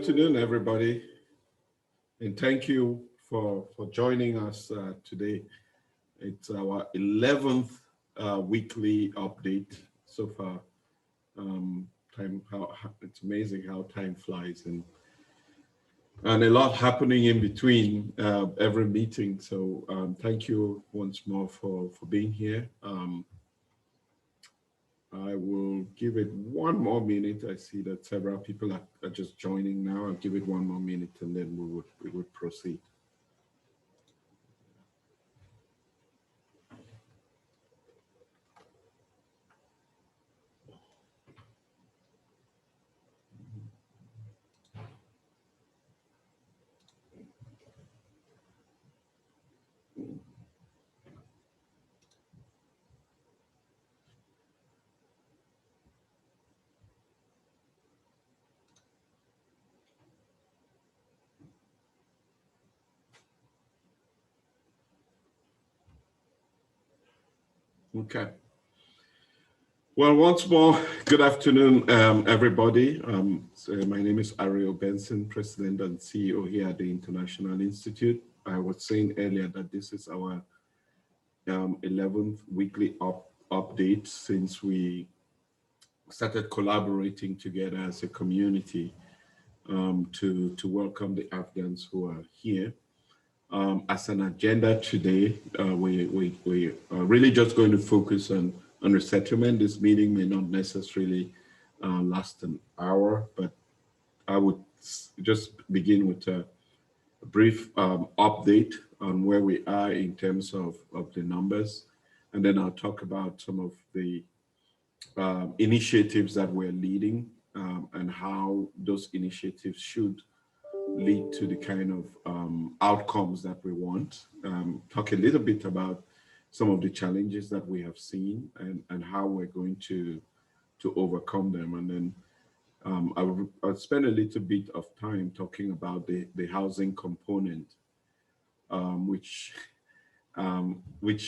Good afternoon, everybody, and thank you for joining us today. It's our 11th weekly update so far. Time how it's amazing how time flies, and a lot happening in between every meeting. So thank you once more for being here. I will give it one more minute. I see that several people are just joining now. I'll give it one more minute and then we would proceed. Okay. Well, once more, good afternoon, everybody. So my name is Ariel Benson, President and CEO here at the International Institute. I was saying earlier that this is our 11th weekly update since we started collaborating together as a community to welcome the Afghans who are here. As an agenda today, we are really just going to focus on resettlement. This meeting may not necessarily last an hour, but I would just begin with a brief update on where we are in terms of the numbers. And then I'll talk about some of the initiatives that we're leading and how those initiatives should lead to the kind of outcomes that we want. Talk a little bit about some of the challenges that we have seen and how we're going to overcome them. And then I'll spend a little bit of time talking about the housing component, which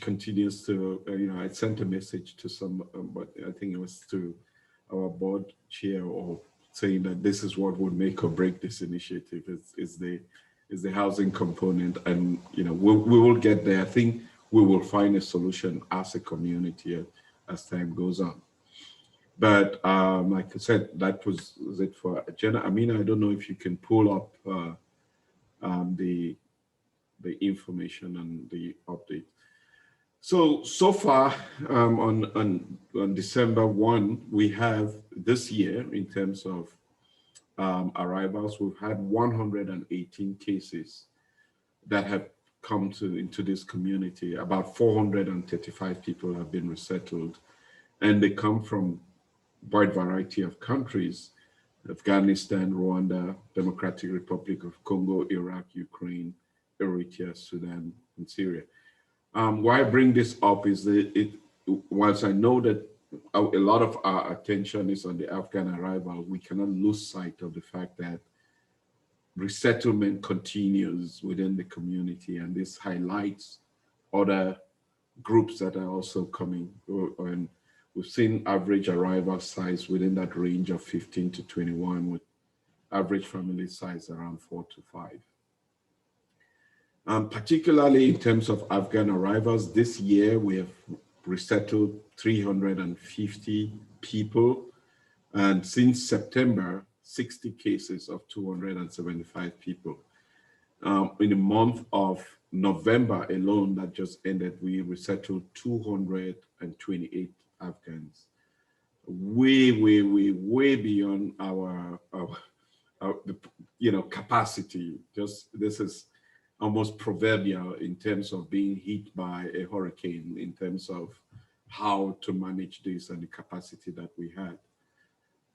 continues to, I sent a message to some, but I think it was to our board chair, or saying that this is what would make or break this initiative is the housing component, and we will get there. I think we will find a solution as a community as time goes on. But like I said, that was it for agenda. Amina, I don't know if you can pull up the information and the update. So far on December 1, we have this year in terms of arrivals, we've had 118 cases that have come into this community. About 435 people have been resettled, and they come from a wide variety of countries: Afghanistan, Rwanda, Democratic Republic of Congo, Iraq, Ukraine, Eritrea, Sudan, and Syria. Why I bring this up is that whilst I know that a lot of our attention is on the Afghan arrival, we cannot lose sight of the fact that resettlement continues within the community, and this highlights other groups that are also coming. And we've seen average arrival size within that range of 15 to 21, with average family size around 4 to 5. Particularly in terms of Afghan arrivals, this year we have resettled 350 people, and since September, 60 cases of 275 people. In the month of November alone that just ended, we resettled 228 Afghans. Way beyond our capacity. This is almost proverbial in terms of being hit by a hurricane, in terms of how to manage this and the capacity that we had.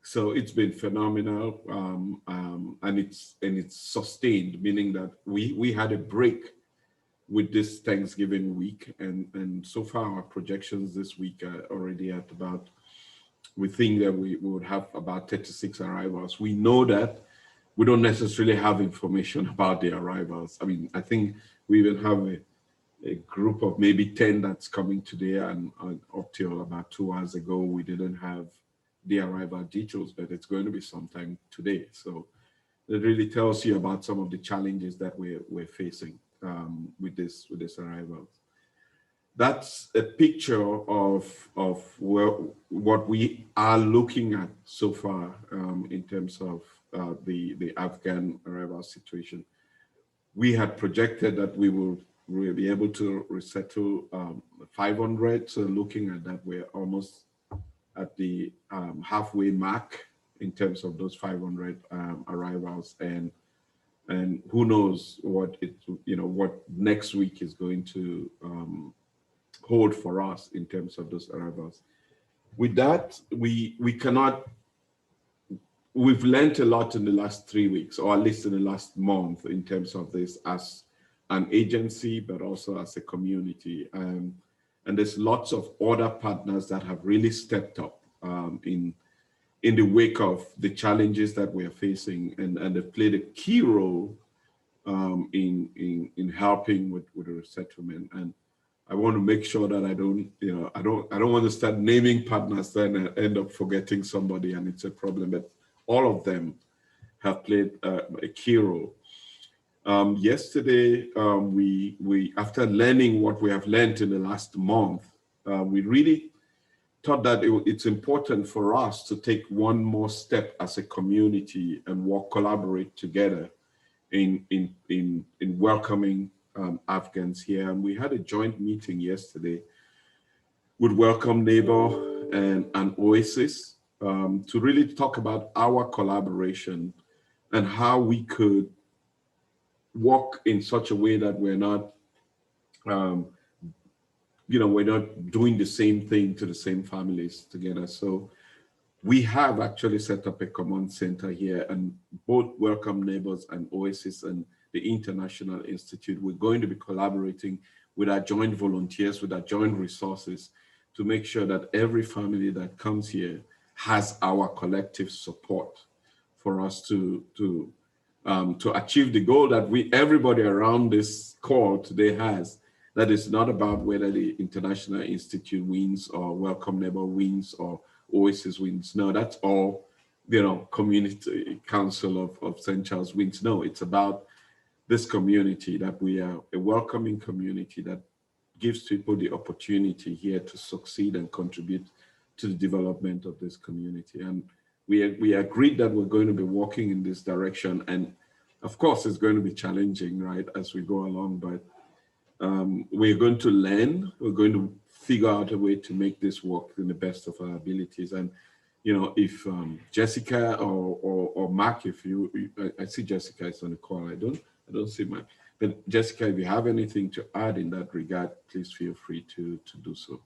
So it's been phenomenal, and it's sustained, meaning that we had a break with this Thanksgiving week, and so far our projections this week are already at about, we think that we would have about 36 arrivals. We know that we don't necessarily have information about the arrivals. I mean, I think we even have a group of maybe 10 that's coming today, and up till about 2 hours ago, we didn't have the arrival details, but it's going to be sometime today. So that really tells you about some of the challenges that we're facing with this arrival. That's a picture of what we are looking at so far in terms of the Afghan arrival situation. We had projected that we'll be able to resettle 500. So looking at that, we're almost at the halfway mark in terms of those 500 arrivals, and who knows what what next week is going to hold for us in terms of those arrivals. With that, we cannot. We've learned a lot in the last 3 weeks, or at least in the last month, in terms of this as an agency, but also as a community. And there's lots of other partners that have really stepped up in the wake of the challenges that we are facing, and they've played a key role in helping with the resettlement. And I want to make sure that I don't want to start naming partners then and end up forgetting somebody, and it's a problem. But all of them have played a key role. Yesterday, we after learning what we have learned in the last month, we really thought that it's important for us to take one more step as a community and collaborate together in welcoming Afghans here. And we had a joint meeting yesterday with Welcome Neighbor and Oasis to really talk about our collaboration and how we could work in such a way that we're not we're not doing the same thing to the same families together. So we have actually set up a command center here, and both Welcome Neighbors and Oasis and the International Institute, we're going to be collaborating with our joint volunteers, with our joint resources, to make sure that every family that comes here has our collective support for us to achieve the goal that everybody around this call today has. That is not about whether the International Institute wins or Welcome Neighbor wins or Oasis wins. No, that's all, Community Council of St. Charles wins. No, it's about this community, that we are a welcoming community that gives people the opportunity here to succeed and contribute to the development of this community. And we agreed that we're going to be walking in this direction. And of course, it's going to be challenging, right, as we go along, but we're going to learn, we're going to figure out a way to make this work in the best of our abilities. And, if Jessica or Mark, I see Jessica is on the call, I don't see Mark, but Jessica, if you have anything to add in that regard, please feel free to do so.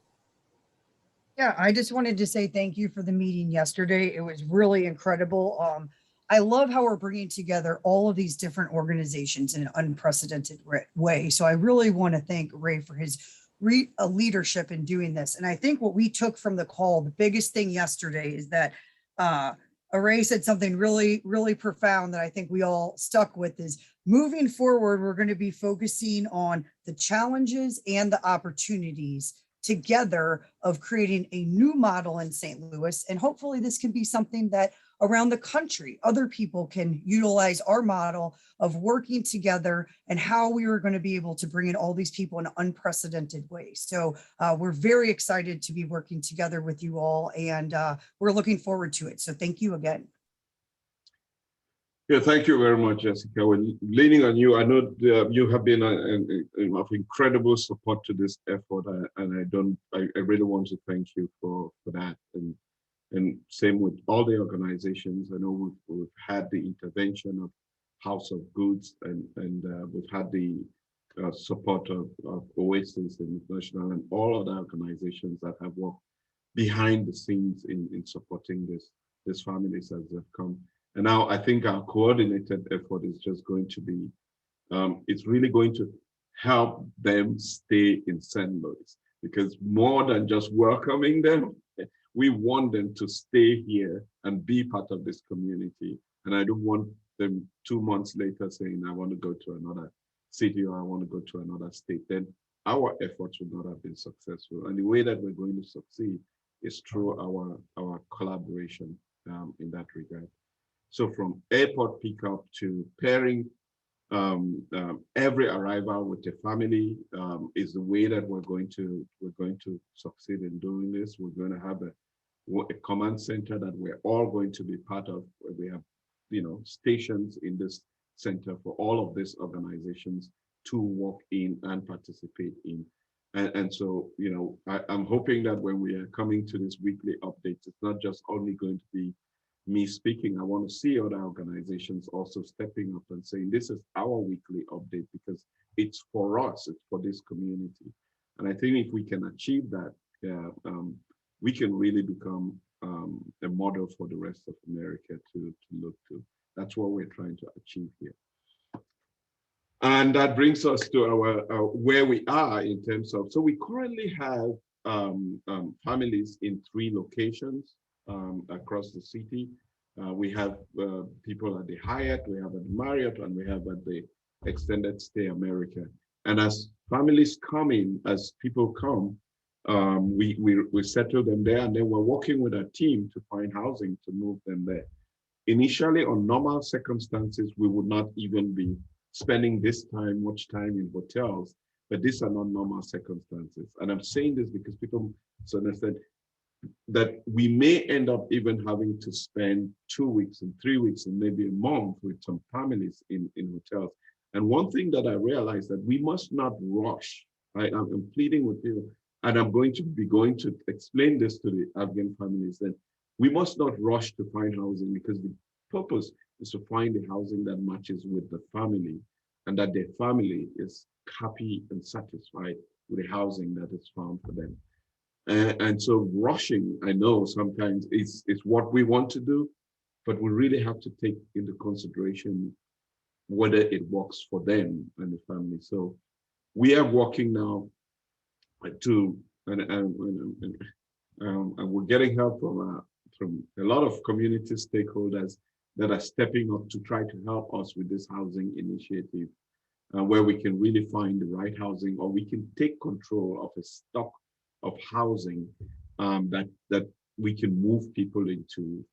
Yeah, I just wanted to say thank you for the meeting yesterday. It was really incredible. I love how we're bringing together all of these different organizations in an unprecedented way. So I really want to thank Ray for his leadership in doing this. And I think what we took from the call, the biggest thing yesterday is that Ray said something really, really profound that I think we all stuck with is moving forward, we're going to be focusing on the challenges and the opportunities together of creating a new model in St. Louis. And hopefully this can be something that around the country, other people can utilize our model of working together and how we are going to be able to bring in all these people in an unprecedented way. So we're very excited to be working together with you all, and we're looking forward to it. So thank you again. Yeah, thank you very much, Jessica. We're leaning on you. I know you have been of incredible support to this effort, and I really want to thank you for that. And same with all the organizations. I know we've had the intervention of House of Goods, and we've had the support of Oasis International and all other organizations that have worked behind the scenes in supporting these families as they've come. And now I think our coordinated effort is just going to be, it's really going to help them stay in St. Louis, because more than just welcoming them, we want them to stay here and be part of this community. And I don't want them 2 months later saying, I want to go to another city or I want to go to another state. Then our efforts would not have been successful. And the way that we're going to succeed is through our collaboration in that regard. So from airport pickup to pairing every arrival with the family is the way that we're going to succeed in doing this. We're going to have a command center that we're all going to be part of. Where we have, stations in this center for all of these organizations to walk in and participate in. And so, I'm hoping that when we are coming to this weekly update, it's not just only going to be me speaking. I want to see other organizations also stepping up and saying, this is our weekly update because it's for us, it's for this community. And I think if we can achieve that, we can really become a model for the rest of America to look to. That's what we're trying to achieve here. And that brings us to our where we are in terms of, so we currently have families in 3 locations across the city. We have people at the Hyatt, we have at the Marriott, and we have at the Extended Stay America. And as families come in, as people come, we settle them there, and then we're working with our team to find housing to move them there. Initially, on normal circumstances, we would not even be spending much time in hotels, but these are not normal circumstances. And I'm saying this because people understand that we may end up even having to spend 2 weeks and 3 weeks and maybe a month with some families in hotels. And one thing that I realized that we must not rush. I'm pleading with you, and I'm going to explain this to the Afghan families, that we must not rush to find housing, because the purpose is to find the housing that matches with the family, and that their family is happy and satisfied with the housing that is found for them. And so rushing, I know sometimes it's what we want to do, but we really have to take into consideration whether it works for them and the family. So we are working now and we're getting help from a lot of community stakeholders that are stepping up to try to help us with this housing initiative, where we can really find the right housing, or we can take control of a stock of housing that we can move people into